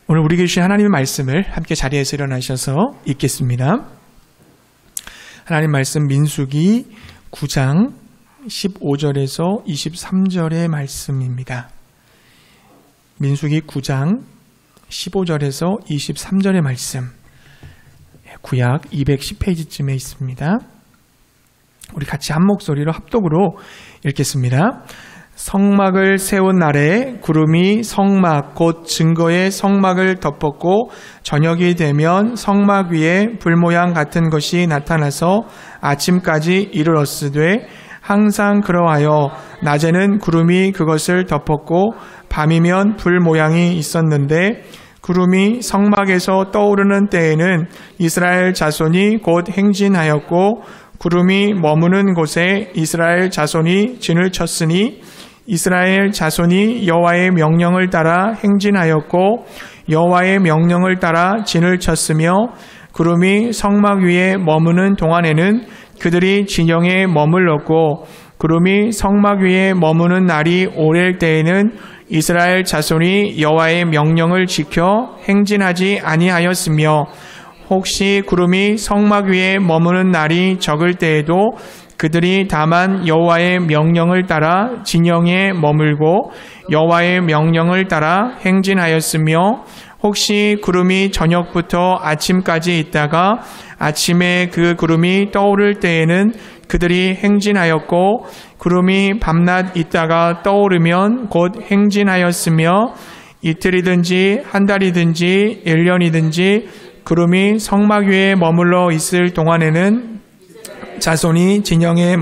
오늘 우리에게 주신 하나님의 말씀을 함께 자리에서 일어나셔서 읽겠습니다. 하나님 말씀 민수기 9장 15절에서 23절의 말씀입니다. 민수기 9장 15절에서 23절의 말씀, 구약 210페이지쯤에 있습니다. 우리 같이 한 목소리로 합독으로 읽겠습니다. 성막을 세운 날에 구름이 성막 곧 증거의 성막을 덮었고 저녁이 되면 성막 위에 불 모양 같은 것이 나타나서 아침까지 이르렀으되 항상 그러하여 낮에는 구름이 그것을 덮었고 밤이면 불 모양이 있었는데 구름이 성막에서 떠오르는 때에는 이스라엘 자손이 곧 행진하였고 구름이 머무는 곳에 이스라엘 자손이 진을 쳤으니 이스라엘 자손이 여호와의 명령을 따라 행진하였고 여호와의 명령을 따라 진을 쳤으며 구름이 성막 위에 머무는 동안에는 그들이 진영에 머물렀고 구름이 성막 위에 머무는 날이 오랠 때에는 이스라엘 자손이 여호와의 명령을 지켜 행진하지 아니하였으며 혹시 구름이 성막 위에 머무는 날이 적을 때에도 그들이 다만 여호와의 명령을 따라 진영에 머물고 여호와의 명령을 따라 행진하였으며 혹시 구름이 저녁부터 아침까지 있다가 아침에 그 구름이 떠오를 때에는 그들이 행진하였고 구름이 밤낮 있다가 떠오르면 곧 행진하였으며 이틀이든지 한 달이든지 1년이든지 구름이 성막 위에 머물러 있을 동안에는 자손이 진영에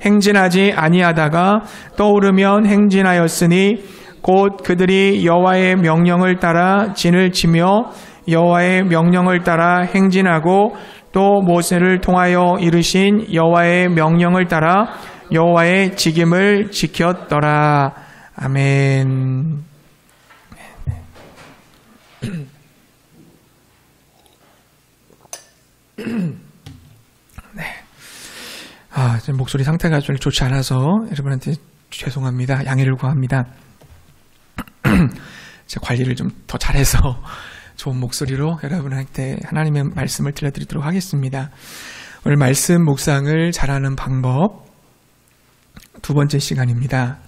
행진하지 아니하다가 떠오르면 행진하였으니 곧 그들이 여호와의 명령을 따라 진을 치며 여호와의 명령을 따라 행진하고 또 모세를 통하여 이르신 여호와의 명령을 따라 여호와의 직임을 지켰더라. 아멘. 지금 목소리 상태가 좀 좋지 않아서 여러분한테 죄송합니다. 양해를 구합니다. 제 관리를 좀 더 잘해서 좋은 목소리로 여러분한테 하나님의 말씀을 들려드리도록 하겠습니다. 오늘 말씀 묵상을 잘하는 방법 두 번째 시간입니다.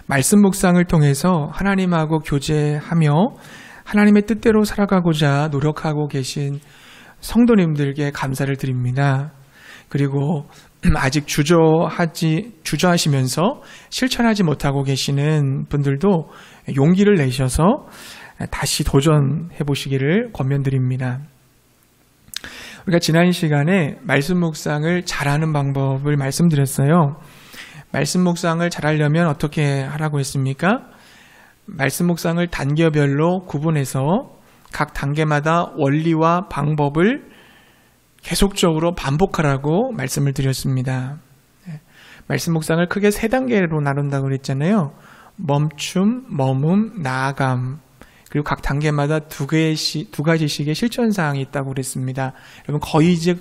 말씀 묵상을 통해서 하나님하고 교제하며 하나님의 뜻대로 살아가고자 노력하고 계신 성도님들께 감사를 드립니다. 그리고 아직 주저하시면서 실천하지 못하고 계시는 분들도 용기를 내셔서 다시 도전해 보시기를 권면드립니다. 우리가 지난 시간에 말씀 묵상을 잘하는 방법을 말씀드렸어요. 말씀 묵상을 잘하려면 어떻게 하라고 했습니까? 말씀 묵상을 단계별로 구분해서 각 단계마다 원리와 방법을 계속적으로 반복하라고 말씀을 드렸습니다. 말씀 묵상을 크게 3단계로 나눈다고 그랬잖아요. 멈춤, 머문, 나아감. 그리고 각 단계마다 두 가지씩의 실천사항이 있다고 그랬습니다. 여러분 거의 이제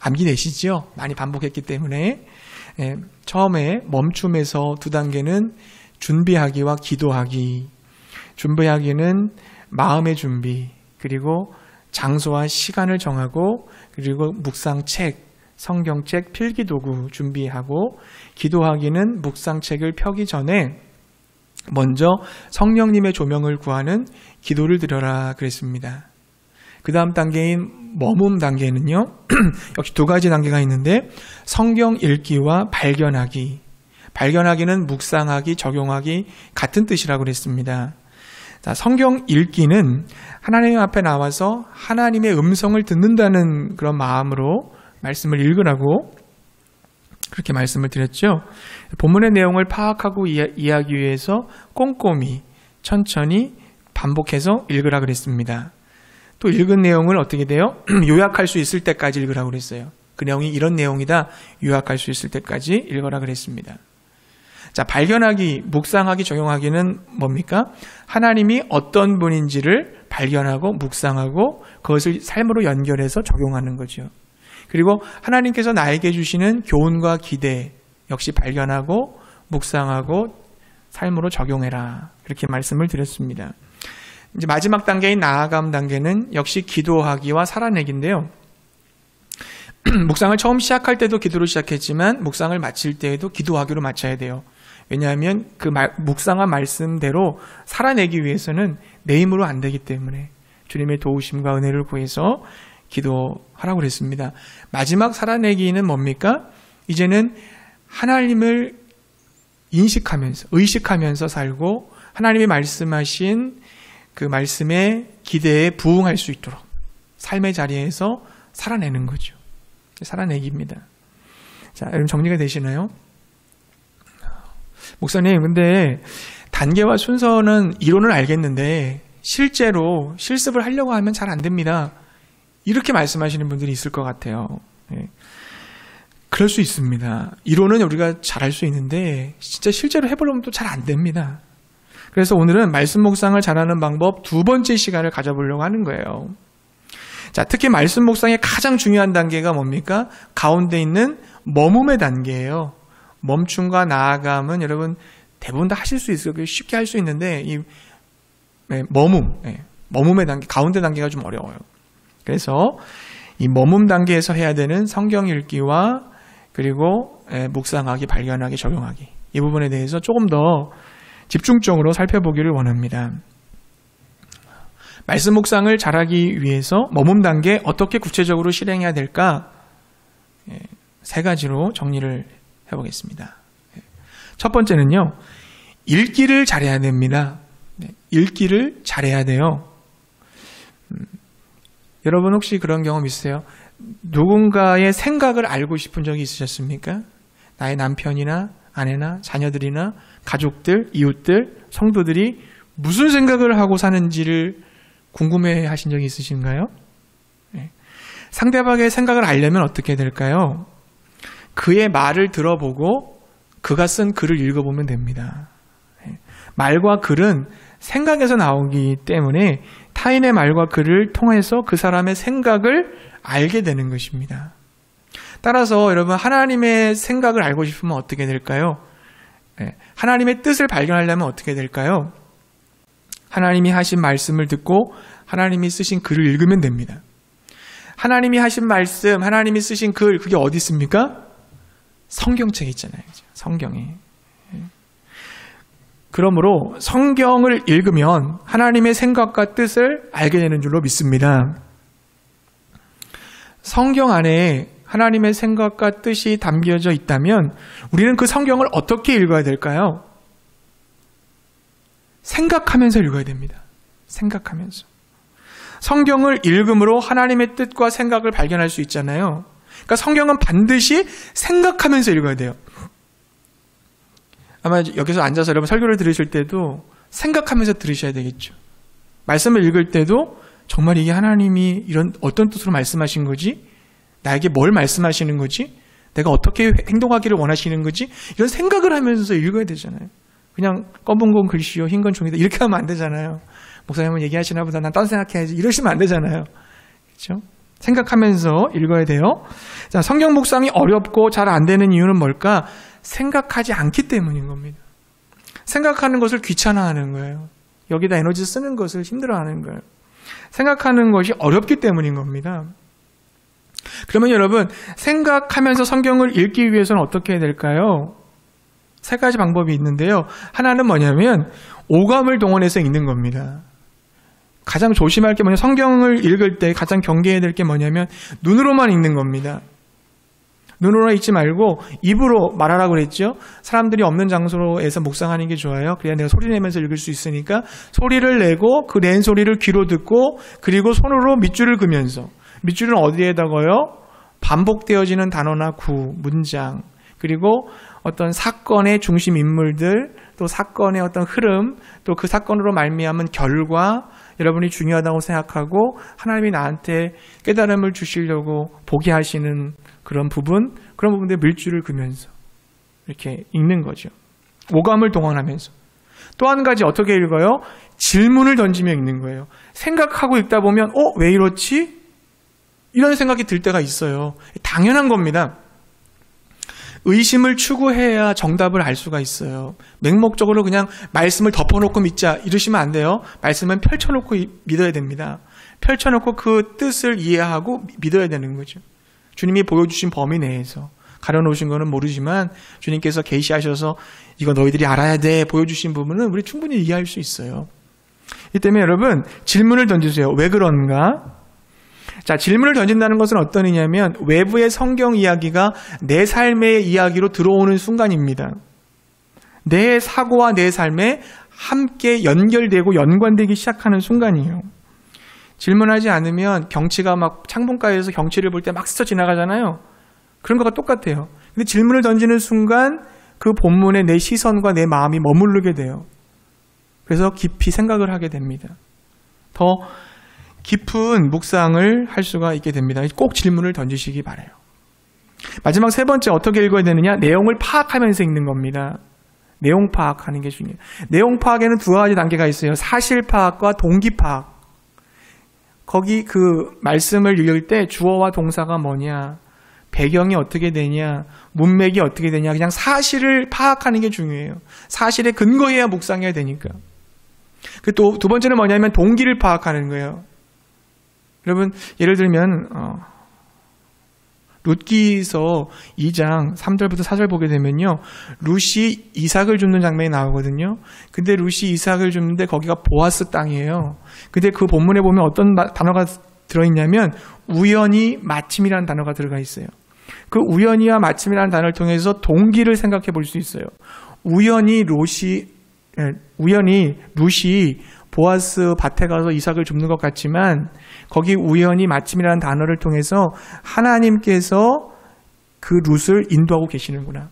암기 되시죠? 많이 반복했기 때문에. 처음에 멈춤에서 2단계는 준비하기와 기도하기. 준비하기는 마음의 준비, 그리고 장소와 시간을 정하고, 그리고 묵상책, 성경책, 필기도구 준비하고, 기도하기는 묵상책을 펴기 전에 먼저 성령님의 조명을 구하는 기도를 드려라 그랬습니다. 그 다음 단계인 머문 단계는요, 역시 2가지 단계가 있는데 성경 읽기와 발견하기. 발견하기는 묵상하기, 적용하기 같은 뜻이라고 그랬습니다. 자, 성경 읽기는 하나님 앞에 나와서 하나님의 음성을 듣는다는 그런 마음으로 말씀을 읽으라고 그렇게 말씀을 드렸죠. 본문의 내용을 파악하고 이해하기 위해서 꼼꼼히 천천히 반복해서 읽으라 그랬습니다. 또 읽은 내용을 어떻게 돼요? 요약할 수 있을 때까지 읽으라고 그랬어요. 그 내용이 이런 내용이다 요약할 수 있을 때까지 읽어라 그랬습니다. 자, 발견하기, 묵상하기, 적용하기는 뭡니까? 하나님이 어떤 분인지를 발견하고 묵상하고 그것을 삶으로 연결해서 적용하는 거죠. 그리고 하나님께서 나에게 주시는 교훈과 기대 역시 발견하고 묵상하고 삶으로 적용해라. 이렇게 말씀을 드렸습니다. 이제 마지막 단계인 나아감 단계는 역시 기도하기와 살아내기인데요. 묵상을 처음 시작할 때도 기도로 시작했지만 묵상을 마칠 때에도 기도하기로 마쳐야 돼요. 왜냐하면 그 묵상한 말씀대로 살아내기 위해서는 내 힘으로 안 되기 때문에 주님의 도우심과 은혜를 구해서 기도하라고 그랬습니다. 마지막 살아내기는 뭡니까? 이제는 하나님을 인식하면서 의식하면서 살고 하나님이 말씀하신 그 말씀의 기대에 부응할 수 있도록 삶의 자리에서 살아내는 거죠. 살아내기입니다. 자, 여러분 정리가 되시나요? 목사님, 근데 단계와 순서는 이론은 알겠는데 실제로 실습을 하려고 하면 잘 안 됩니다. 이렇게 말씀하시는 분들이 있을 것 같아요. 네. 그럴 수 있습니다. 이론은 우리가 잘할 수 있는데 진짜 실제로 해보려면 또 잘 안 됩니다. 그래서 오늘은 말씀 묵상을 잘하는 방법 두 번째 시간을 가져보려고 하는 거예요. 자, 특히 말씀 묵상의 가장 중요한 단계가 뭡니까? 가운데 있는 머뭄의 단계예요. 멈춤과 나아감은 여러분 대부분 다 하실 수 있어요. 쉽게 할 수 있는데 이 머뭄의 단계, 가운데 단계가 좀 어려워요. 그래서 이 머문 단계에서 해야 되는 성경 읽기와 그리고 묵상하기, 발견하기, 적용하기 이 부분에 대해서 조금 더 집중적으로 살펴보기를 원합니다. 말씀 묵상을 잘하기 위해서 머문 단계 어떻게 구체적으로 실행해야 될까? 세 가지로 정리를 해보겠습니다. 첫 번째는요, 읽기를 잘해야 됩니다. 읽기를 잘해야 돼요. 여러분 혹시 그런 경험 있으세요? 누군가의 생각을 알고 싶은 적이 있으셨습니까? 나의 남편이나 아내나 자녀들이나 가족들, 이웃들, 성도들이 무슨 생각을 하고 사는지를 궁금해 하신 적이 있으신가요? 상대방의 생각을 알려면 어떻게 될까요? 그의 말을 들어보고 그가 쓴 글을 읽어보면 됩니다. 말과 글은 생각에서 나오기 때문에 타인의 말과 글을 통해서 그 사람의 생각을 알게 되는 것입니다. 따라서 여러분 하나님의 생각을 알고 싶으면 어떻게 될까요? 하나님의 뜻을 발견하려면 어떻게 될까요? 하나님이 하신 말씀을 듣고 하나님이 쓰신 글을 읽으면 됩니다. 하나님이 하신 말씀, 하나님이 쓰신 글, 그게 어디 있습니까? 성경책에 있잖아요. 성경에. 그러므로 성경을 읽으면 하나님의 생각과 뜻을 알게 되는 줄로 믿습니다. 성경 안에 하나님의 생각과 뜻이 담겨져 있다면 우리는 그 성경을 어떻게 읽어야 될까요? 생각하면서 읽어야 됩니다. 생각하면서. 성경을 읽음으로 하나님의 뜻과 생각을 발견할 수 있잖아요. 그러니까 성경은 반드시 생각하면서 읽어야 돼요. 아마 여기서 앉아서 여러분 설교를 들으실 때도 생각하면서 들으셔야 되겠죠. 말씀을 읽을 때도 정말 이게 하나님이 이런 어떤 뜻으로 말씀하신 거지? 나에게 뭘 말씀하시는 거지? 내가 어떻게 행동하기를 원하시는 거지? 이런 생각을 하면서 읽어야 되잖아요. 그냥 검은 건 글씨요, 흰 건 종이다 이렇게 하면 안 되잖아요. 목사님은 얘기하시나 보다 난 딴 생각해야지 이러시면 안 되잖아요. 그렇죠? 생각하면서 읽어야 돼요. 자, 성경 묵상이 어렵고 잘 안 되는 이유는 뭘까? 생각하지 않기 때문인 겁니다. 생각하는 것을 귀찮아하는 거예요. 여기다 에너지 쓰는 것을 힘들어하는 거예요. 생각하는 것이 어렵기 때문인 겁니다. 그러면 여러분 생각하면서 성경을 읽기 위해서는 어떻게 해야 될까요? 세 가지 방법이 있는데요. 하나는 뭐냐면 오감을 동원해서 읽는 겁니다. 가장 조심할 게 뭐냐면 성경을 읽을 때 가장 경계해야 될 게 뭐냐면 눈으로만 읽는 겁니다. 눈으로 읽지 말고 입으로 말하라고 그랬죠. 사람들이 없는 장소에서 묵상하는 게 좋아요. 그래야 내가 소리 내면서 읽을 수 있으니까 소리를 내고 그 낸 소리를 귀로 듣고 그리고 손으로 밑줄을 그면서 밑줄은 어디에다가요? 반복되어지는 단어나 구, 문장 그리고 어떤 사건의 중심 인물들 또 사건의 어떤 흐름 또 그 사건으로 말미암은 결과 여러분이 중요하다고 생각하고 하나님이 나한테 깨달음을 주시려고 보게 하시는 그런 부분들 밀줄을 그면서 이렇게 읽는 거죠. 오감을 동원하면서. 또 한 가지 어떻게 읽어요? 질문을 던지며 읽는 거예요. 생각하고 읽다 보면 왜 이렇지? 이런 생각이 들 때가 있어요. 당연한 겁니다. 의심을 추구해야 정답을 알 수가 있어요. 맹목적으로 그냥 말씀을 덮어놓고 믿자 이러시면 안 돼요. 말씀은 펼쳐놓고 믿어야 됩니다. 펼쳐놓고 그 뜻을 이해하고 믿어야 되는 거죠. 주님이 보여주신 범위 내에서. 가려놓으신 거는 모르지만 주님께서 계시하셔서 이거 너희들이 알아야 돼 보여주신 부분은 우리 충분히 이해할 수 있어요. 이 때문에 여러분 질문을 던지세요. 왜 그런가? 자, 질문을 던진다는 것은 어떤 의미냐면 외부의 성경 이야기가 내 삶의 이야기로 들어오는 순간입니다. 내 사고와 내 삶에 함께 연결되고 연관되기 시작하는 순간이에요. 질문하지 않으면 경치가 막 창문가에서 경치를 볼 때 막 스쳐 지나가잖아요. 그런 거가 똑같아요. 근데 질문을 던지는 순간 그 본문에 내 시선과 내 마음이 머무르게 돼요. 그래서 깊이 생각을 하게 됩니다. 더 깊은 묵상을 할 수가 있게 됩니다. 꼭 질문을 던지시기 바라요. 마지막 세 번째 어떻게 읽어야 되느냐? 내용을 파악하면서 읽는 겁니다. 내용 파악하는 게 중요해요. 내용 파악에는 두 가지 단계가 있어요. 사실 파악과 동기 파악. 거기 그 말씀을 읽을 때 주어와 동사가 뭐냐, 배경이 어떻게 되냐, 문맥이 어떻게 되냐, 그냥 사실을 파악하는 게 중요해요. 사실에 근거해야 묵상해야 되니까. 그 또 두 번째는 뭐냐면 동기를 파악하는 거예요. 여러분 예를 들면 룻기서 2장 3절부터 4절 보게 되면요, 룻이 이삭을 줍는 장면이 나오거든요. 근데 룻이 이삭을 줍는데 거기가 보아스 땅이에요. 근데 그 본문에 보면 어떤 단어가 들어있냐면 우연히 마침이라는 단어가 들어가 있어요. 그 우연히와 마침이라는 단어를 통해서 동기를 생각해 볼 수 있어요. 우연히 룻이 보아스 밭에 가서 이삭을 줍는 것 같지만 거기 우연히 마침이라는 단어를 통해서 하나님께서 그 룻을 인도하고 계시는구나.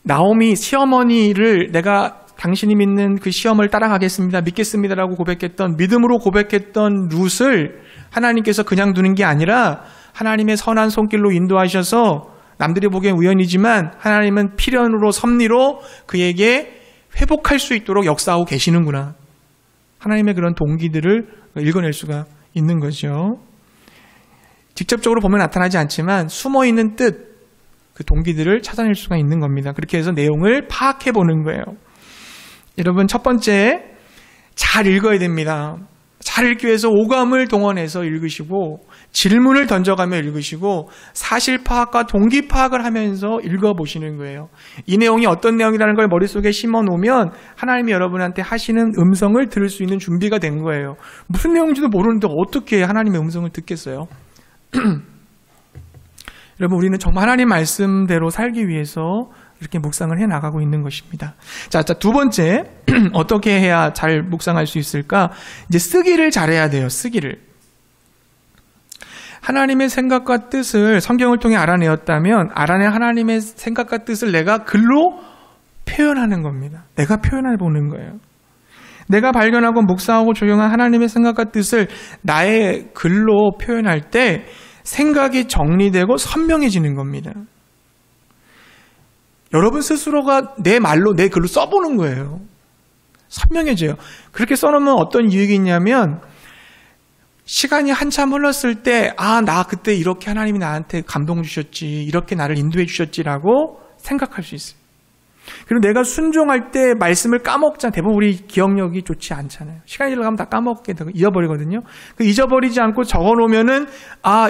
나오미 시어머니를 내가 당신이 믿는 그 시험을 따라가겠습니다, 믿겠습니다라고 고백했던, 믿음으로 고백했던 룻을 하나님께서 그냥 두는 게 아니라 하나님의 선한 손길로 인도하셔서 남들이 보기엔 우연이지만 하나님은 필연으로 섭리로 그에게 회복할 수 있도록 역사하고 계시는구나. 하나님의 그런 동기들을 읽어낼 수가 있는 거죠. 직접적으로 보면 나타나지 않지만 숨어있는 뜻, 그 동기들을 찾아낼 수가 있는 겁니다. 그렇게 해서 내용을 파악해 보는 거예요. 여러분 첫 번째, 잘 읽어야 됩니다. 잘 읽기 위해서 오감을 동원해서 읽으시고 질문을 던져가며 읽으시고 사실 파악과 동기 파악을 하면서 읽어보시는 거예요. 이 내용이 어떤 내용이라는 걸 머릿속에 심어놓으면 하나님이 여러분한테 하시는 음성을 들을 수 있는 준비가 된 거예요. 무슨 내용인지도 모르는데 어떻게 하나님의 음성을 듣겠어요? 여러분 우리는 정말 하나님 말씀대로 살기 위해서 이렇게 묵상을 해나가고 있는 것입니다. 자, 두 번째, 어떻게 해야 잘 묵상할 수 있을까? 이제 쓰기를 잘해야 돼요. 쓰기를. 하나님의 생각과 뜻을 성경을 통해 알아내었다면 알아낸 하나님의 생각과 뜻을 내가 글로 표현하는 겁니다. 내가 표현해보는 거예요. 내가 발견하고 묵상하고 적용한 하나님의 생각과 뜻을 나의 글로 표현할 때 생각이 정리되고 선명해지는 겁니다. 여러분 스스로가 내 말로 내 글로 써보는 거예요. 선명해져요. 그렇게 써놓으면 어떤 유익이 있냐면 시간이 한참 흘렀을 때 나 그때 이렇게 하나님이 나한테 감동 주셨지, 이렇게 나를 인도해 주셨지라고 생각할 수 있어요. 그리고 내가 순종할 때 말씀을 까먹잖아요. 대부분 우리 기억력이 좋지 않잖아요. 시간이 지나가면 다 까먹게 되고 잊어버리거든요. 그 잊어버리지 않고 적어놓으면은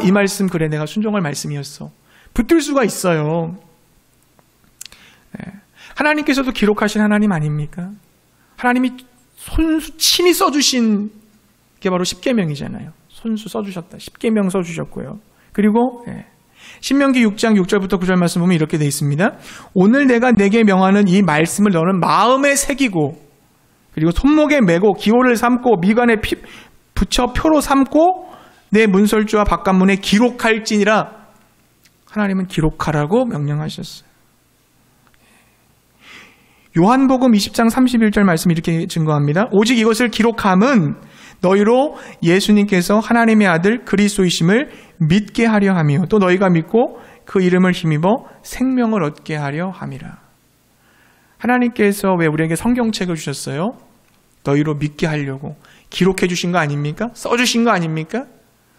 이 말씀 그래 내가 순종할 말씀이었어. 붙들 수가 있어요. 하나님께서도 기록하신 하나님 아닙니까? 하나님이 손수 친히 써주신 게 바로 십계명이잖아요. 손수 써주셨다. 십계명 써주셨고요. 그리고 신명기 6장 6절부터 9절 말씀 보면 이렇게 되어 있습니다. 오늘 내가 내게 명하는 이 말씀을 너는 마음에 새기고 그리고 손목에 메고 기호를 삼고 미간에 붙여 표로 삼고 내 문설주와 바깥문에 기록할지니라. 하나님은 기록하라고 명령하셨어요. 요한복음 20장 31절 말씀 이렇게 증거합니다. 오직 이것을 기록함은 너희로 예수님께서 하나님의 아들 그리스도이심을 믿게 하려 함이요 또 너희가 믿고 그 이름을 힘입어 생명을 얻게 하려 함이라. 하나님께서 왜 우리에게 성경책을 주셨어요? 너희로 믿게 하려고 기록해 주신 거 아닙니까? 써주신 거 아닙니까?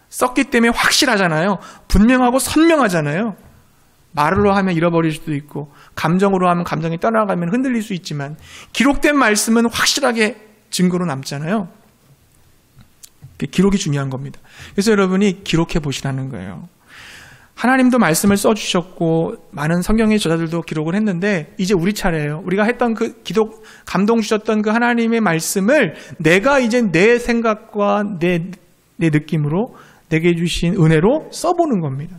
썼기 때문에 확실하잖아요. 분명하고 선명하잖아요. 말로 하면 잃어버릴 수도 있고 감정으로 하면 감정이 떠나가면 흔들릴 수 있지만 기록된 말씀은 확실하게 증거로 남잖아요. 기록이 중요한 겁니다. 그래서 여러분이 기록해 보시라는 거예요. 하나님도 말씀을 써주셨고 많은 성경의 저자들도 기록을 했는데 이제 우리 차례예요. 우리가 했던 그 기록, 감동 주셨던 그 하나님의 말씀을 내가 이제 내 생각과 내 느낌으로 내게 주신 은혜로 써보는 겁니다.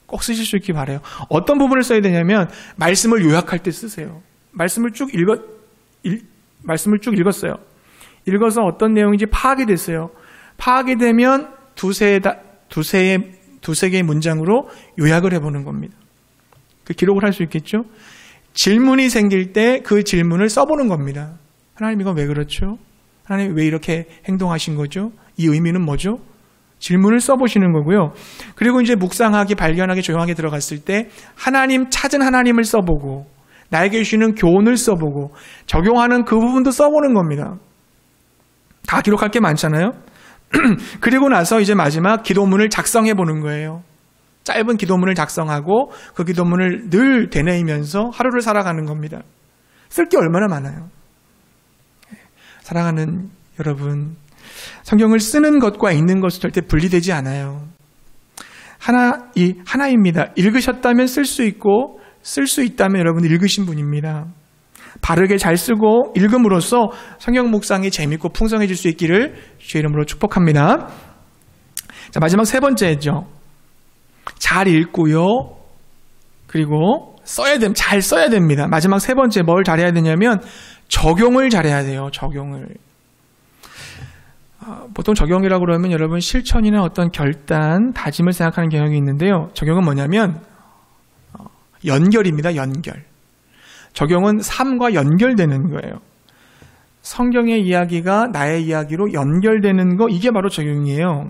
꼭 쓰실 수 있기 바라요. 어떤 부분을 써야 되냐면 말씀을 요약할 때 쓰세요. 말씀을 쭉 읽었어요. 읽어서 어떤 내용인지 파악이 됐어요. 파악이 되면 두세 개의 문장으로 요약을 해보는 겁니다. 그 기록을 할 수 있겠죠? 질문이 생길 때 그 질문을 써보는 겁니다. 하나님 이건 왜 그렇죠? 하나님 왜 이렇게 행동하신 거죠? 이 의미는 뭐죠? 질문을 써보시는 거고요. 그리고 이제 묵상하기, 발견하기, 조용하게 들어갔을 때 하나님 찾은 하나님을 써보고 나에게 주시는 교훈을 써보고 적용하는 그 부분도 써보는 겁니다. 다 기록할 게 많잖아요. 그리고 나서 이제 마지막 기도문을 작성해 보는 거예요. 짧은 기도문을 작성하고 그 기도문을 늘 되뇌이면서 하루를 살아가는 겁니다. 쓸 게 얼마나 많아요. 사랑하는 여러분, 성경을 쓰는 것과 읽는 것은 절대 분리되지 않아요. 하나입니다. 읽으셨다면 쓸 수 있고 쓸 수 있다면 여러분 읽으신 분입니다. 바르게 잘 쓰고 읽음으로써 성경 묵상이 재밌고 풍성해질 수 있기를 주의 이름으로 축복합니다. 자, 마지막 세 번째죠. 잘 읽고요. 그리고 잘 써야 됩니다. 마지막 세 번째 뭘 잘해야 되냐면 적용을 잘해야 돼요. 적용을. 보통 적용이라고 그러면 여러분 실천이나 어떤 결단, 다짐을 생각하는 경향이 있는데요. 적용은 뭐냐면 연결입니다. 연결. 적용은 삶과 연결되는 거예요. 성경의 이야기가 나의 이야기로 연결되는 거, 이게 바로 적용이에요.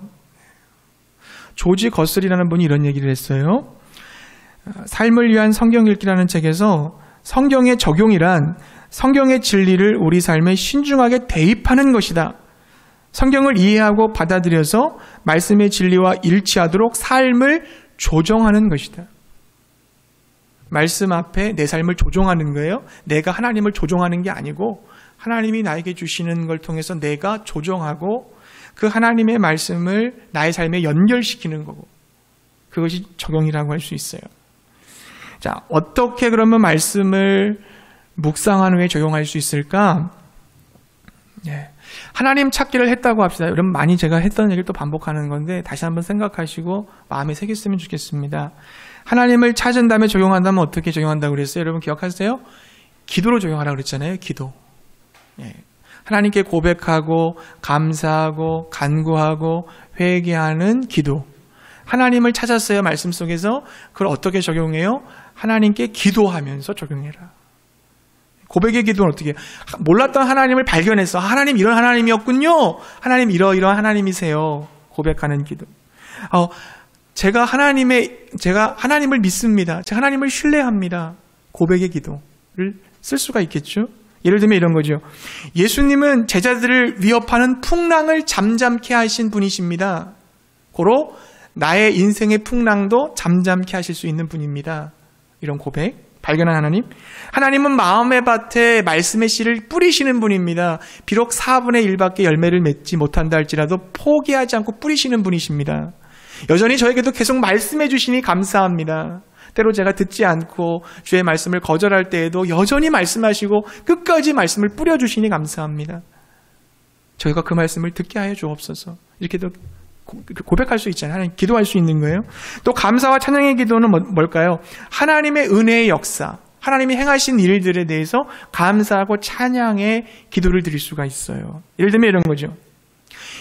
조지 거슬이라는 분이 이런 얘기를 했어요. 삶을 위한 성경 읽기라는 책에서 성경의 적용이란 성경의 진리를 우리 삶에 신중하게 대입하는 것이다. 성경을 이해하고 받아들여서 말씀의 진리와 일치하도록 삶을 조정하는 것이다. 말씀 앞에 내 삶을 조종하는 거예요. 내가 하나님을 조종하는 게 아니고 하나님이 나에게 주시는 걸 통해서 내가 조정하고 그 하나님의 말씀을 나의 삶에 연결시키는 거고, 그것이 적용이라고 할 수 있어요. 자, 어떻게 그러면 말씀을 묵상한 후에 적용할 수 있을까? 하나님 찾기를 했다고 합시다. 여러분 많이 제가 했던 얘기를 또 반복하는 건데 다시 한번 생각하시고 마음에 새겼으면 좋겠습니다. 하나님을 찾은 다음에 적용한다면 어떻게 적용한다고 그랬어요? 여러분 기억하세요? 기도로 적용하라고 그랬잖아요. 기도. 하나님께 고백하고 감사하고 간구하고 회개하는 기도. 하나님을 찾았어요. 말씀 속에서. 그걸 어떻게 적용해요? 하나님께 기도하면서 적용해라. 고백의 기도는 어떻게 해요? 몰랐던 하나님을 발견해서 하나님 이런 하나님이었군요. 하나님 이러이러한 하나님이세요. 고백하는 기도. 제가 하나님을 믿습니다. 제가 하나님을 신뢰합니다. 고백의 기도를 쓸 수가 있겠죠. 예를 들면 이런 거죠. 예수님은 제자들을 위협하는 풍랑을 잠잠케 하신 분이십니다. 고로 나의 인생의 풍랑도 잠잠케 하실 수 있는 분입니다. 이런 고백. 발견한 하나님. 하나님은 마음의 밭에 말씀의 씨를 뿌리시는 분입니다. 비록 4분의 1밖에 열매를 맺지 못한다 할지라도 포기하지 않고 뿌리시는 분이십니다. 여전히 저에게도 계속 말씀해 주시니 감사합니다. 때로 제가 듣지 않고 주의 말씀을 거절할 때에도 여전히 말씀하시고 끝까지 말씀을 뿌려주시니 감사합니다. 저희가 그 말씀을 듣게 하여 주옵소서. 이렇게도 고백할 수 있잖아요. 하나님 기도할 수 있는 거예요. 또 감사와 찬양의 기도는 뭘까요? 하나님의 은혜의 역사, 하나님이 행하신 일들에 대해서 감사하고 찬양의 기도를 드릴 수가 있어요. 예를 들면 이런 거죠.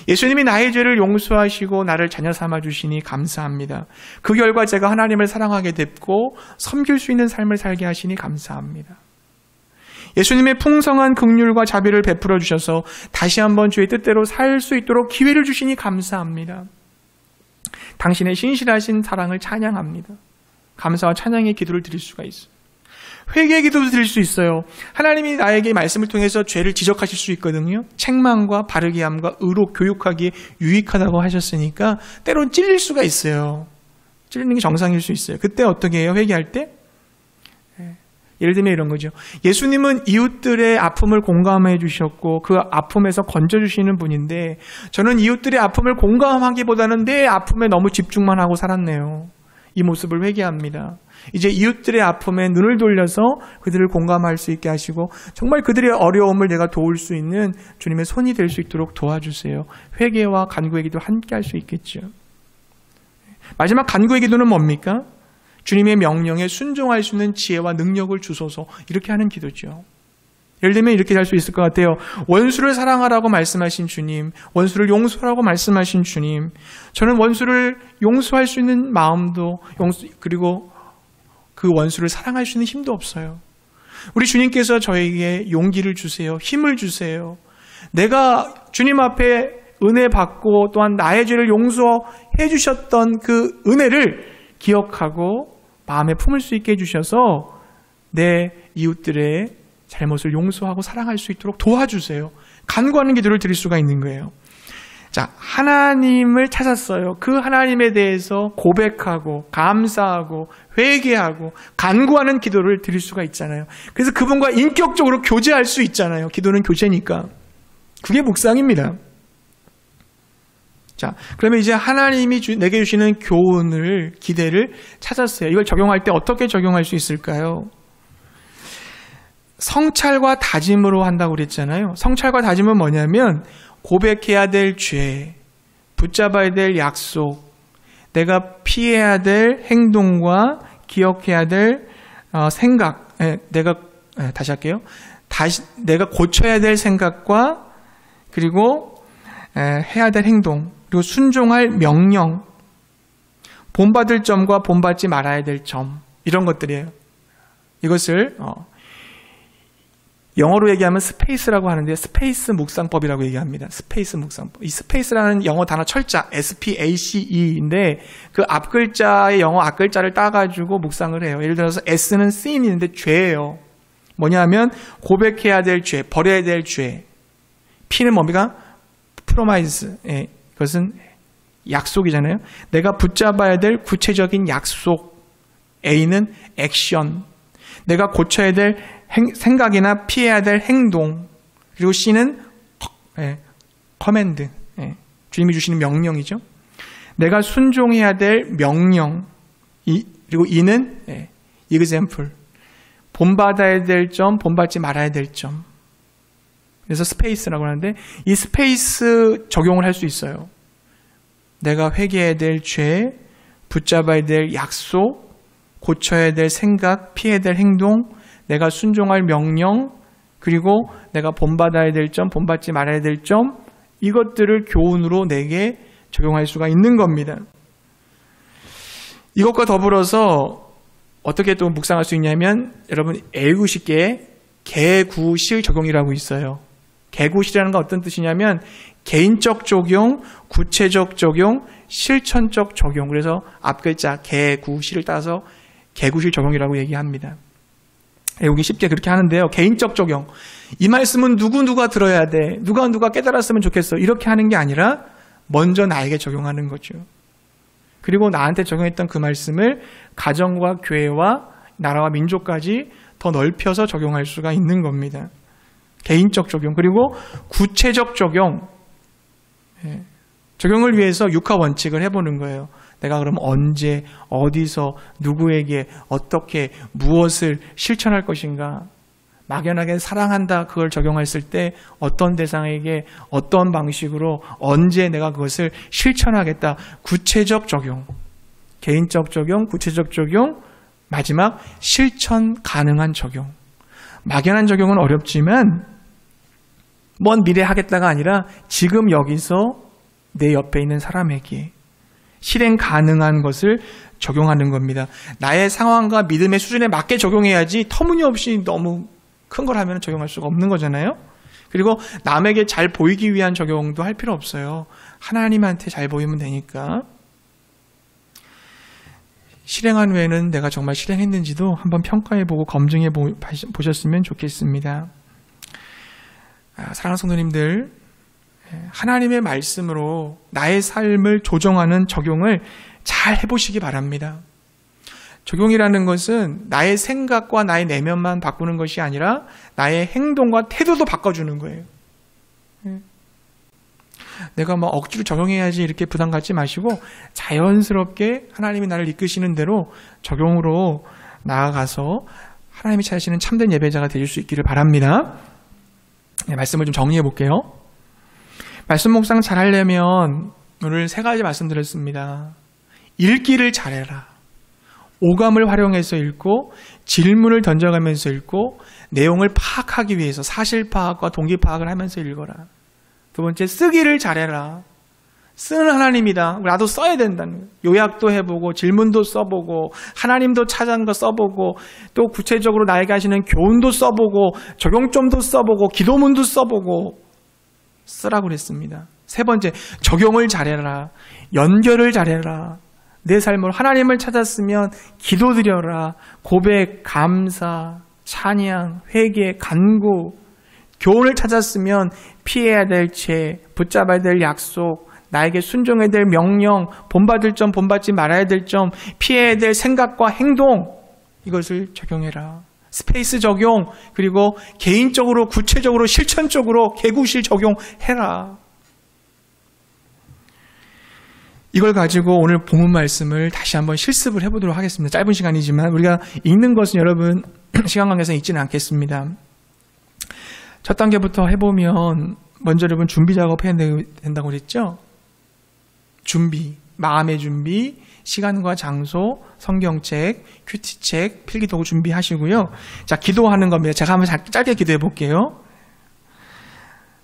예수님이 나의 죄를 용서하시고 나를 자녀 삼아주시니 감사합니다. 그 결과 제가 하나님을 사랑하게 됐고 섬길 수 있는 삶을 살게 하시니 감사합니다. 예수님의 풍성한 긍휼과 자비를 베풀어 주셔서 다시 한번 주의 뜻대로 살 수 있도록 기회를 주시니 감사합니다. 당신의 신실하신 사랑을 찬양합니다. 감사와 찬양의 기도를 드릴 수가 있어요. 회개의 기도도 드릴 수 있어요. 하나님이 나에게 말씀을 통해서 죄를 지적하실 수 있거든요. 책망과 바르게 함과 의로 교육하기에 유익하다고 하셨으니까 때론 찔릴 수가 있어요. 찔리는 게 정상일 수 있어요. 그때 어떻게 해요? 회개할 때? 예를 들면 이런 거죠. 예수님은 이웃들의 아픔을 공감해 주셨고 그 아픔에서 건져주시는 분인데 저는 이웃들의 아픔을 공감하기보다는 내 아픔에 너무 집중만 하고 살았네요. 이 모습을 회개합니다. 이제 이웃들의 아픔에 눈을 돌려서 그들을 공감할 수 있게 하시고 정말 그들의 어려움을 내가 도울 수 있는 주님의 손이 될 수 있도록 도와주세요. 회개와 간구의 기도 함께 할 수 있겠죠. 마지막 간구의 기도는 뭡니까? 주님의 명령에 순종할 수 있는 지혜와 능력을 주소서, 이렇게 하는 기도죠. 예를 들면 이렇게 할 수 있을 것 같아요. 원수를 사랑하라고 말씀하신 주님, 원수를 용서하라고 말씀하신 주님, 저는 원수를 용서할 수 있는 마음도 그리고 그 원수를 사랑할 수 있는 힘도 없어요. 우리 주님께서 저에게 용기를 주세요. 힘을 주세요. 내가 주님 앞에 은혜 받고 또한 나의 죄를 용서해 주셨던 그 은혜를 기억하고 마음에 품을 수 있게 해주셔서 내 이웃들의 잘못을 용서하고 사랑할 수 있도록 도와주세요. 간구하는 기도를 드릴 수가 있는 거예요. 자, 하나님을 찾았어요. 그 하나님에 대해서 고백하고 감사하고 회개하고 간구하는 기도를 드릴 수가 있잖아요. 그래서 그분과 인격적으로 교제할 수 있잖아요. 기도는 교제니까. 그게 묵상입니다. 자, 그러면 이제 하나님이 내게 주시는 교훈을, 기대를 찾았어요. 이걸 적용할 때 어떻게 적용할 수 있을까요? 성찰과 다짐으로 한다고 그랬잖아요. 성찰과 다짐은 뭐냐면 고백해야 될 죄, 붙잡아야 될 약속, 내가 피해야 될 행동과 기억해야 될 생각, 다시 할게요. 내가 고쳐야 될 생각과 그리고 해야 될 행동, 그리고 순종할 명령, 본받을 점과 본받지 말아야 될 점, 이런 것들이에요. 이것을 영어로 얘기하면 스페이스라고 하는데 스페이스 묵상법이라고 얘기합니다. 스페이스 묵상법. 이 스페이스라는 영어 단어 철자 SPACE인데 그 앞글자의 영어 앞글자를 따가지고 묵상을 해요. 예를 들어서 S는 sin인데 죄예요. 뭐냐면 고백해야 될 죄, 버려야 될 죄. P는 뭡니까? 프로마이즈. 예, 그것은 약속이잖아요. 내가 붙잡아야 될 구체적인 약속. A는 액션. 내가 고쳐야 될 생각이나 피해야 될 행동. 그리고 C는 커맨드. 주님이 주시는 명령이죠. 내가 순종해야 될 명령. 그리고 E는 example. 본받아야 될 점, 본받지 말아야 될 점. 그래서 스페이스라고 하는데 이 스페이스 적용을 할 수 있어요. 내가 회개해야 될 죄, 붙잡아야 될 약속, 고쳐야 될 생각, 피해야 될 행동, 내가 순종할 명령, 그리고 내가 본받아야 될 점, 본받지 말아야 될 점, 이것들을 교훈으로 내게 적용할 수가 있는 겁니다. 이것과 더불어서 어떻게 또 묵상할 수 있냐면 여러분 L90개 개구실 적용이라고 있어요. 개구실이라는 건 어떤 뜻이냐면 개인적 적용, 구체적 적용, 실천적 적용. 그래서 앞글자 개구실을 따서 개구실 적용이라고 얘기합니다. 외우기 쉽게 그렇게 하는데요. 개인적 적용. 이 말씀은 누가 들어야 돼. 누가 깨달았으면 좋겠어. 이렇게 하는 게 아니라 먼저 나에게 적용하는 거죠. 그리고 나한테 적용했던 그 말씀을 가정과 교회와 나라와 민족까지 더 넓혀서 적용할 수가 있는 겁니다. 개인적 적용. 그리고 구체적 적용. 적용을 위해서 육하 원칙을 해보는 거예요. 내가 그럼 언제, 어디서, 누구에게, 어떻게, 무엇을 실천할 것인가. 막연하게 사랑한다 그걸 적용했을 때 어떤 대상에게 어떤 방식으로 언제 내가 그것을 실천하겠다. 구체적 적용. 개인적 적용, 구체적 적용, 마지막 실천 가능한 적용. 막연한 적용은 어렵지만 먼 미래 하겠다가 아니라 지금 여기서 내 옆에 있는 사람에게 실행 가능한 것을 적용하는 겁니다. 나의 상황과 믿음의 수준에 맞게 적용해야지 터무니없이 너무 큰 걸 하면 적용할 수가 없는 거잖아요. 그리고 남에게 잘 보이기 위한 적용도 할 필요 없어요. 하나님한테 잘 보이면 되니까. 실행한 후에는 내가 정말 실행했는지도 한번 평가해보고 검증해 보셨으면 좋겠습니다. 사랑하는 성도님들, 하나님의 말씀으로 나의 삶을 조정하는 적용을 잘 해보시기 바랍니다. 적용이라는 것은 나의 생각과 나의 내면만 바꾸는 것이 아니라 나의 행동과 태도도 바꿔주는 거예요. 내가 뭐 억지로 적용해야지 이렇게 부담 갖지 마시고 자연스럽게 하나님이 나를 이끄시는 대로 적용으로 나아가서 하나님이 찾으시는 참된 예배자가 되실 수 있기를 바랍니다. 네, 말씀을 좀 정리해 볼게요. 말씀 묵상 잘하려면 오늘 3가지 말씀드렸습니다. 읽기를 잘해라. 오감을 활용해서 읽고 질문을 던져가면서 읽고 내용을 파악하기 위해서 사실 파악과 동기 파악을 하면서 읽어라. 2번째, 쓰기를 잘해라. 쓰는 하나님이다. 나도 써야 된다는 거예요. 요약도 해보고 질문도 써보고 하나님도 찾은 거 써보고 또 구체적으로 나에게 하시는 교훈도 써보고 적용점도 써보고 기도문도 써보고 쓰라고 그랬습니다. 3번째, 적용을 잘해라. 연결을 잘해라. 내 삶으로 하나님을 찾았으면 기도드려라. 고백, 감사, 찬양, 회개, 간구. 교훈을 찾았으면 피해야 될 죄, 붙잡아야 될 약속, 나에게 순종해야 될 명령, 본받을 점, 본받지 말아야 될 점, 피해야 될 생각과 행동, 이것을 적용해라. 스페이스 적용, 그리고 개인적으로, 구체적으로, 실천적으로 개구실 적용해라. 이걸 가지고 오늘 본문 말씀을 다시 한번 실습을 해보도록 하겠습니다. 짧은 시간이지만 우리가 읽는 것은 여러분 시간 관계상 읽지는 않겠습니다. 첫 단계부터 해보면 먼저 여러분 준비 작업해야 된다고 그랬죠? 준비, 마음의 준비, 시간과 장소, 성경책, 큐티책, 필기도구 준비하시고요. 자, 기도하는 겁니다. 제가 한번 짧게 기도해 볼게요.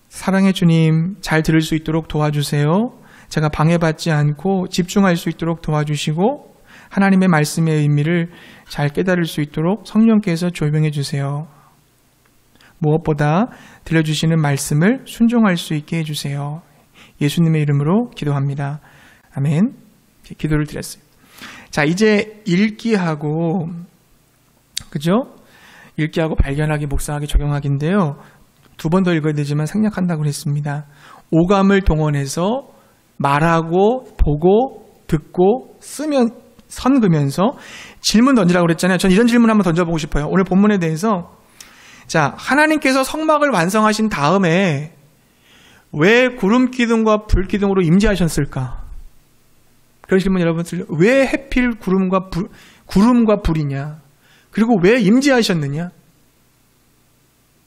사랑의 주님, 잘 들을 수 있도록 도와주세요. 제가 방해받지 않고 집중할 수 있도록 도와주시고 하나님의 말씀의 의미를 잘 깨달을 수 있도록 성령께서 조명해 주세요. 무엇보다 들려주시는 말씀을 순종할 수 있게 해주세요. 예수님의 이름으로 기도합니다. 아멘. 기도를 드렸어요. 자, 이제 읽기하고, 그죠? 읽기하고 발견하기, 묵상하기, 적용하기인데요. 2번 더 읽어야 되지만 생략한다고 했습니다. 오감을 동원해서 말하고, 보고, 듣고, 선그면서 질문 던지라고 그랬잖아요. 전 이런 질문 한번 던져보고 싶어요. 오늘 본문에 대해서. 자, 하나님께서 성막을 완성하신 다음에 왜 구름 기둥과 불 기둥으로 임재하셨을까? 그런 질문 여러분 들려요. 왜 해필 구름과 불이냐? 그리고 왜 임재하셨느냐?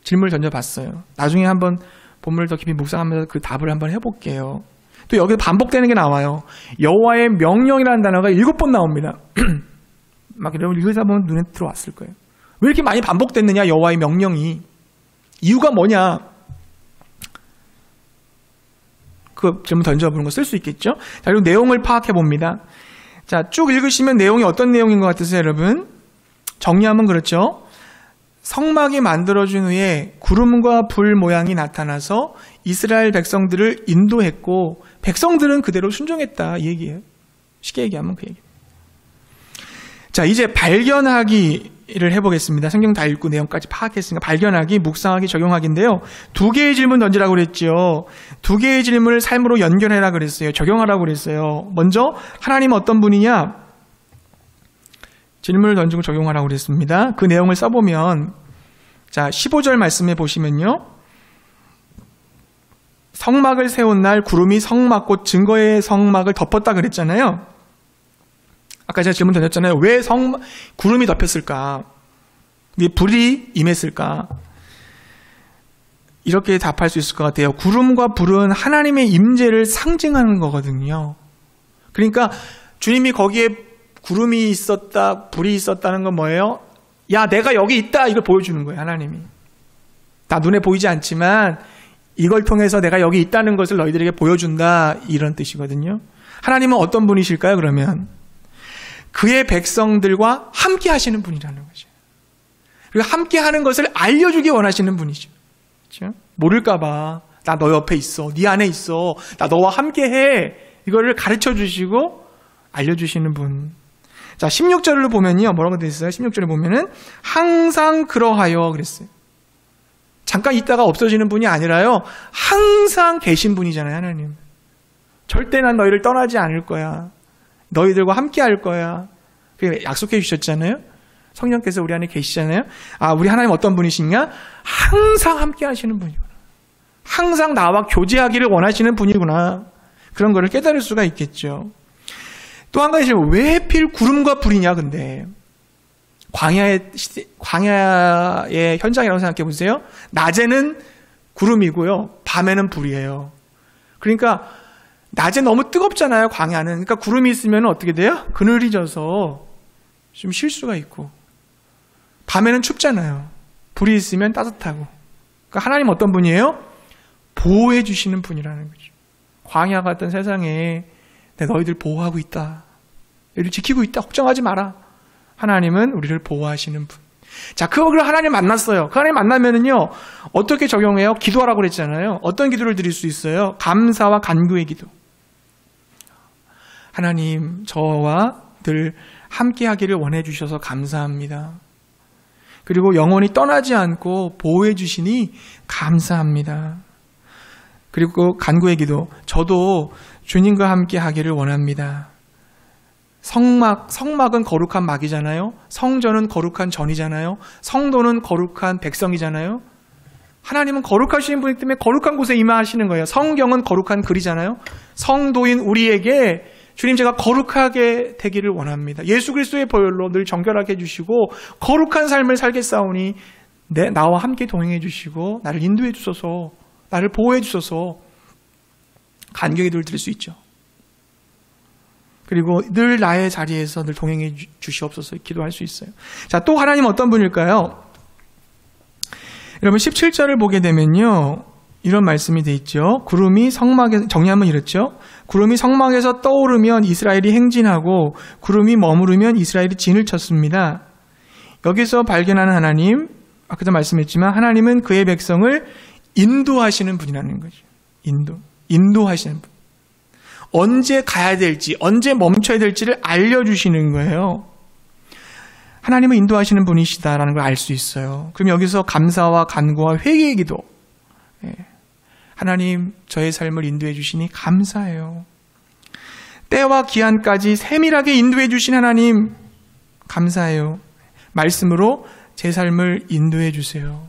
질문을 던져봤어요. 나중에 한번 본문을 더 깊이 묵상하면서 그 답을 한번 해볼게요. 또 여기서 반복되는 게 나와요. 여호와의 명령이라는 단어가 7번 나옵니다. 막 여러분 읽으다 보면 눈에 들어왔을 거예요. 왜 이렇게 많이 반복됐느냐, 여호와의 명령이. 이유가 뭐냐? 그 질문 던져보는 거 쓸 수 있겠죠? 자, 그리고 내용을 파악해 봅니다. 자, 쭉 읽으시면 내용이 어떤 내용인 것 같으세요, 여러분? 정리하면 그렇죠? 성막이 만들어진 후에 구름과 불 모양이 나타나서 이스라엘 백성들을 인도했고 백성들은 그대로 순종했다, 이 얘기예요. 쉽게 얘기하면 그 얘기예요. 자, 이제 발견하기를 해보겠습니다. 성경 다 읽고 내용까지 파악했으니까 발견하기, 묵상하기, 적용하기인데요. 2개의 질문 던지라고 그랬죠. 2개의 질문을 삶으로 연결해라 그랬어요. 적용하라고 그랬어요. 먼저 하나님은 어떤 분이냐? 질문을 던지고 적용하라고 그랬습니다. 그 내용을 써보면, 자, 15절 말씀에 보시면요. 성막을 세운 날 구름이 성막 곧 증거의 성막을 덮었다 그랬잖아요. 아까 제가 질문 던졌잖아요. 왜 구름이 덮였을까? 왜 불이 임했을까? 이렇게 답할 수 있을 것 같아요. 구름과 불은 하나님의 임재를 상징하는 거거든요. 그러니까 주님이 거기에 구름이 있었다, 불이 있었다는 건 뭐예요? 야, 내가 여기 있다, 이걸 보여주는 거예요, 하나님이. 다 눈에 보이지 않지만 이걸 통해서 내가 여기 있다는 것을 너희들에게 보여준다, 이런 뜻이거든요. 하나님은 어떤 분이실까요, 그러면? 그의 백성들과 함께 하시는 분이라는 거죠. 그리고 함께 하는 것을 알려주기 원하시는 분이죠. 그렇죠? 모를까봐. 나 너 옆에 있어. 네 안에 있어. 나 너와 함께 해. 이거를 가르쳐 주시고 알려주시는 분. 자, 16절을 보면요. 뭐라고 되어 있어요? 16절에 보면은 항상 그러하여 그랬어요. 잠깐 있다가 없어지는 분이 아니라요. 항상 계신 분이잖아요, 하나님. 절대 난 너희를 떠나지 않을 거야. 너희들과 함께 할 거야. 그게 약속해 주셨잖아요. 성령께서 우리 안에 계시잖아요. 아, 우리 하나님 어떤 분이시냐? 항상 함께 하시는 분이구나. 항상 나와 교제하기를 원하시는 분이구나. 그런 거를 깨달을 수가 있겠죠. 또 한 가지, 왜 하필 구름과 불이냐, 근데. 광야의 현장이라고 생각해 보세요. 낮에는 구름이고요. 밤에는 불이에요. 그러니까, 낮에 너무 뜨겁잖아요, 광야는. 그러니까 구름이 있으면 어떻게 돼요? 그늘이 져서 좀 쉴 수가 있고. 밤에는 춥잖아요. 불이 있으면 따뜻하고. 그러니까 하나님 어떤 분이에요? 보호해 주시는 분이라는 거죠. 광야 같은 세상에 내가 너희들 보호하고 있다. 너희들 지키고 있다. 걱정하지 마라. 하나님은 우리를 보호하시는 분. 자, 그걸 하나님 만났어요. 그 하나님 만나면은요, 어떻게 적용해요? 기도하라고 그랬잖아요. 어떤 기도를 드릴 수 있어요? 감사와 간구의 기도. 하나님, 저와 늘 함께 하기를 원해 주셔서 감사합니다. 그리고 영원히 떠나지 않고 보호해 주시니 감사합니다. 그리고 간구의 기도. 저도 주님과 함께 하기를 원합니다. 성막은 거룩한 막이잖아요. 성전은 거룩한 전이잖아요. 성도는 거룩한 백성이잖아요. 하나님은 거룩하신 분이기 때문에 거룩한 곳에 임하시는 거예요. 성경은 거룩한 글이잖아요. 성도인 우리에게 주님, 제가 거룩하게 되기를 원합니다. 예수 그리스도의 보혈로 늘 정결하게 해주시고 거룩한 삶을 살겠사오니 나와 함께 동행해 주시고 나를 인도해 주소서, 나를 보호해 주소서. 간격의 기도를 드릴 수 있죠. 그리고 늘 나의 자리에서 늘 동행해 주시옵소서 기도할 수 있어요. 자, 또 하나님 어떤 분일까요? 여러분 17절을 보게 되면요, 이런 말씀이 돼 있죠. 구름이 성막에, 정리하면 이렇죠. 구름이 성막에서 떠오르면 이스라엘이 행진하고 구름이 머무르면 이스라엘이 진을 쳤습니다. 여기서 발견하는 하나님, 아까도 말씀했지만 하나님은 그의 백성을 인도하시는 분이라는 거죠. 인도하시는 분. 언제 가야 될지, 언제 멈춰야 될지를 알려주시는 거예요. 하나님은 인도하시는 분이시다라는 걸 알 수 있어요. 그럼 여기서 감사와 간구와 회개의 기도. 하나님, 저의 삶을 인도해 주시니 감사해요. 때와 기한까지 세밀하게 인도해 주신 하나님, 감사해요. 말씀으로 제 삶을 인도해 주세요.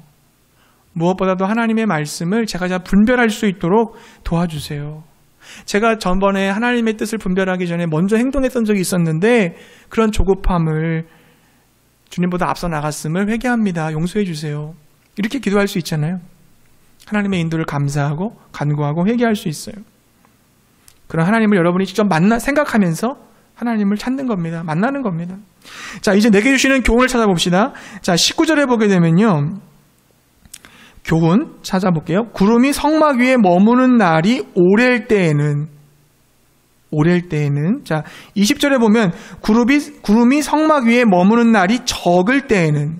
무엇보다도 하나님의 말씀을 제가 잘 분별할 수 있도록 도와주세요. 제가 전번에 하나님의 뜻을 분별하기 전에 먼저 행동했던 적이 있었는데 그런 조급함을, 주님보다 앞서 나갔음을 회개합니다. 용서해 주세요. 이렇게 기도할 수 있잖아요. 하나님의 인도를 감사하고 간구하고 회개할 수 있어요. 그런 하나님을 여러분이 직접 생각하면서 하나님을 찾는 겁니다. 만나는 겁니다. 자, 이제 내게 주시는 교훈을 찾아봅시다. 자, 19절에 보게 되면요, 교훈 찾아볼게요. 구름이 성막 위에 머무는 날이 오랠 때에는, 자, 20절에 보면 구름이 성막 위에 머무는 날이 적을 때에는,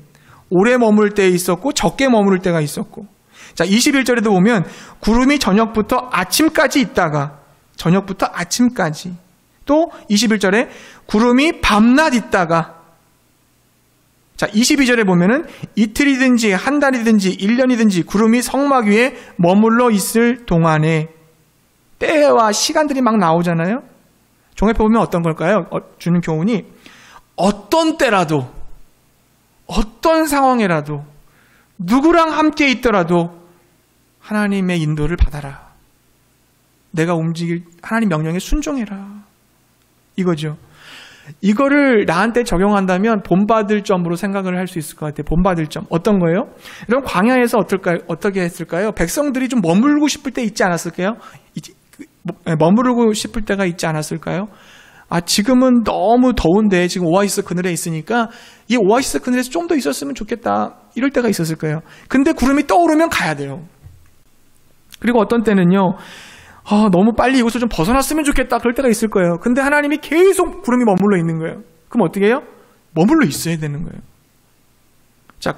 오래 머물 때 있었고 적게 머무를 때가 있었고, 자, 21절에도 보면 구름이 저녁부터 아침까지 있다가, 저녁부터 아침까지, 또 21절에 구름이 밤낮 있다가, 자, 22절에 보면은 이틀이든지 한 달이든지 1년이든지 구름이 성막 위에 머물러 있을 동안에, 때와 시간들이 막 나오잖아요. 종합해 보면 어떤 걸까요? 주는 교훈이, 어떤 때라도, 어떤 상황이라도, 누구랑 함께 있더라도 하나님의 인도를 받아라. 내가 움직일 하나님 명령에 순종해라. 이거죠. 이거를 나한테 적용한다면 본받을 점으로 생각을 할 수 있을 것 같아요. 본받을 점. 어떤 거예요? 여러분, 광야에서 어떻게 했을까요? 백성들이 좀 머물고 싶을 때 있지 않았을까요? 머무르고 싶을 때가 있지 않았을까요? 아, 지금은 너무 더운데 지금 오아시스 그늘에 있으니까 이 오아시스 그늘에서 좀 더 있었으면 좋겠다. 이럴 때가 있었을 거예요. 근데 구름이 떠오르면 가야 돼요. 그리고 어떤 때는요, 너무 빨리 이곳을 좀 벗어났으면 좋겠다. 그럴 때가 있을 거예요. 근데 하나님이 계속 구름이 머물러 있는 거예요. 그럼 어떻게 해요? 머물러 있어야 되는 거예요. 자,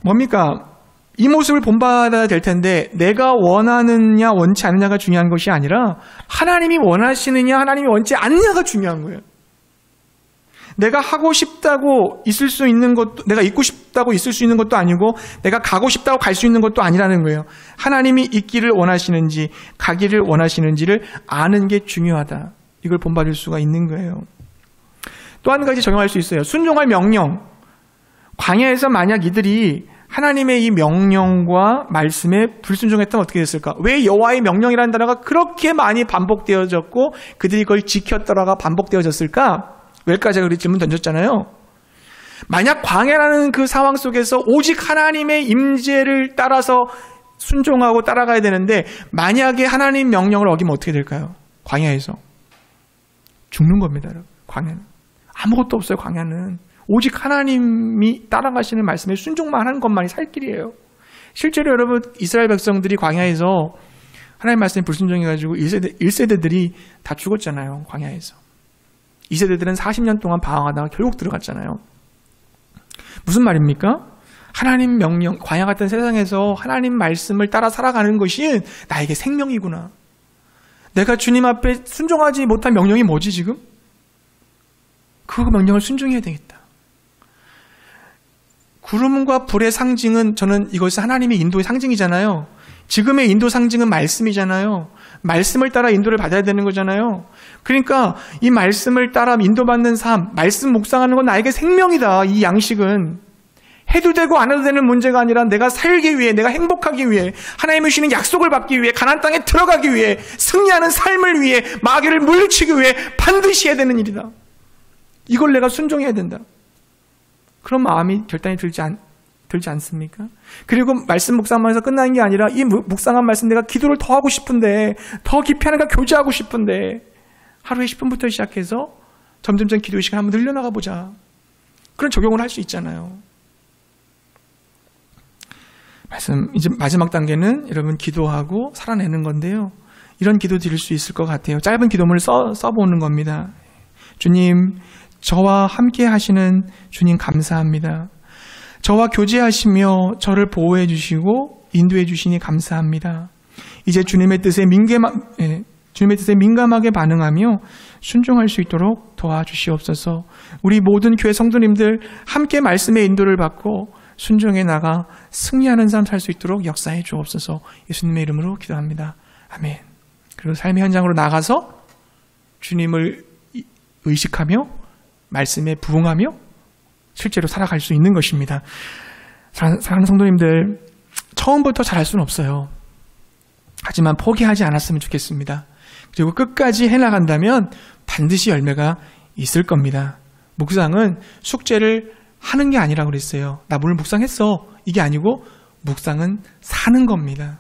뭡니까? 이 모습을 본받아야 될 텐데 내가 원하느냐 원치 않느냐가 중요한 것이 아니라 하나님이 원하시느냐 하나님이 원치 않느냐가 중요한 거예요. 내가 하고 싶다고 있을 수 있는 것도, 내가 있고 싶다고 있을 수 있는 것도 아니고 내가 가고 싶다고 갈 수 있는 것도 아니라는 거예요. 하나님이 있기를 원하시는지 가기를 원하시는지를 아는 게 중요하다. 이걸 본받을 수가 있는 거예요. 또 한 가지 적용할 수 있어요. 순종할 명령. 광야에서 만약 이들이 하나님의 이 명령과 말씀에 불순종했다면 어떻게 됐을까? 왜 여호와의 명령이라는 단어가 그렇게 많이 반복되어졌고 그들이 그걸 지켰더라가 반복되어졌을까? 왜일까? 제가 그렇게 질문 던졌잖아요. 만약 광야라는 그 상황 속에서 오직 하나님의 임재를 따라서 순종하고 따라가야 되는데 만약에 하나님 명령을 어기면 어떻게 될까요? 광야에서 죽는 겁니다. 광야는 아무것도 없어요. 광야는 오직 하나님이 따라가시는 말씀에 순종만 하는 것만이 살 길이에요. 실제로 여러분 이스라엘 백성들이 광야에서 하나님 말씀에 불순종해가지고 1세대들이 다 죽었잖아요. 광야에서. 2세대들은 40년 동안 방황하다가 결국 들어갔잖아요. 무슨 말입니까? 하나님 명령, 광야 같은 세상에서 하나님 말씀을 따라 살아가는 것이 나에게 생명이구나. 내가 주님 앞에 순종하지 못한 명령이 뭐지 지금? 그 명령을 순종해야 되겠다. 구름과 불의 상징은 저는 이것이 하나님의 인도의 상징이잖아요. 지금의 인도 상징은 말씀이잖아요. 말씀을 따라 인도를 받아야 되는 거잖아요. 그러니까 이 말씀을 따라 인도받는 삶, 말씀 묵상하는 건 나에게 생명이다. 이 양식은 해도 되고 안 해도 되는 문제가 아니라 내가 살기 위해, 내가 행복하기 위해, 하나님이 주시는 약속을 받기 위해, 가나안 땅에 들어가기 위해, 승리하는 삶을 위해, 마귀를 물리치기 위해 반드시 해야 되는 일이다. 이걸 내가 순종해야 된다. 그런 마음이 결단이 들지 않습니까? 그리고 말씀 묵상하면서 끝나는 게 아니라 이 묵상한 말씀 내가 기도를 더 하고 싶은데, 더 깊이 하나님과 교제하고 싶은데 하루에 10분부터 시작해서 점점점 기도 시간 한번 늘려나가 보자. 그런 적용을 할 수 있잖아요. 이제 마지막 단계는 여러분 기도하고 살아내는 건데요. 이런 기도 드릴 수 있을 것 같아요. 짧은 기도문을 써보는 겁니다. 주님, 저와 함께 하시는 주님 감사합니다. 저와 교제하시며 저를 보호해 주시고 인도해 주시니 감사합니다. 이제 주님의 뜻에 민감하게 반응하며 순종할 수 있도록 도와주시옵소서. 우리 모든 교회 성도님들 함께 말씀의 인도를 받고 순종해 나가 승리하는 삶 살 수 있도록 역사해 주옵소서. 예수님의 이름으로 기도합니다. 아멘. 그리고 삶의 현장으로 나가서 주님을 의식하며 말씀에 부응하며 실제로 살아갈 수 있는 것입니다. 사랑하는 성도님들, 처음부터 잘할 수는 없어요. 하지만 포기하지 않았으면 좋겠습니다. 그리고 끝까지 해나간다면 반드시 열매가 있을 겁니다. 묵상은 숙제를 하는 게 아니라고 그랬어요. 나 오늘 묵상했어. 이게 아니고 묵상은 사는 겁니다.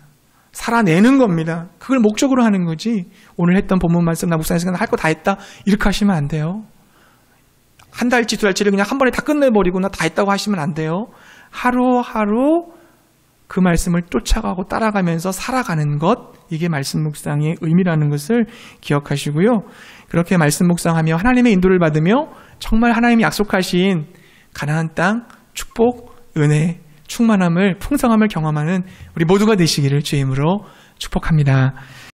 살아내는 겁니다. 그걸 목적으로 하는 거지. 오늘 했던 본문 말씀 나 묵상했으니까 나 할 거 다 했다. 이렇게 하시면 안 돼요. 한 달치, 두 달치를 그냥 한 번에 다 끝내버리고 나 다 했다고 하시면 안 돼요. 하루하루 그 말씀을 쫓아가고 따라가면서 살아가는 것, 이게 말씀 묵상의 의미라는 것을 기억하시고요. 그렇게 말씀 묵상하며 하나님의 인도를 받으며 정말 하나님이 약속하신 가나안 땅 축복, 은혜, 충만함을, 풍성함을 경험하는 우리 모두가 되시기를 주의 이름으로 축복합니다.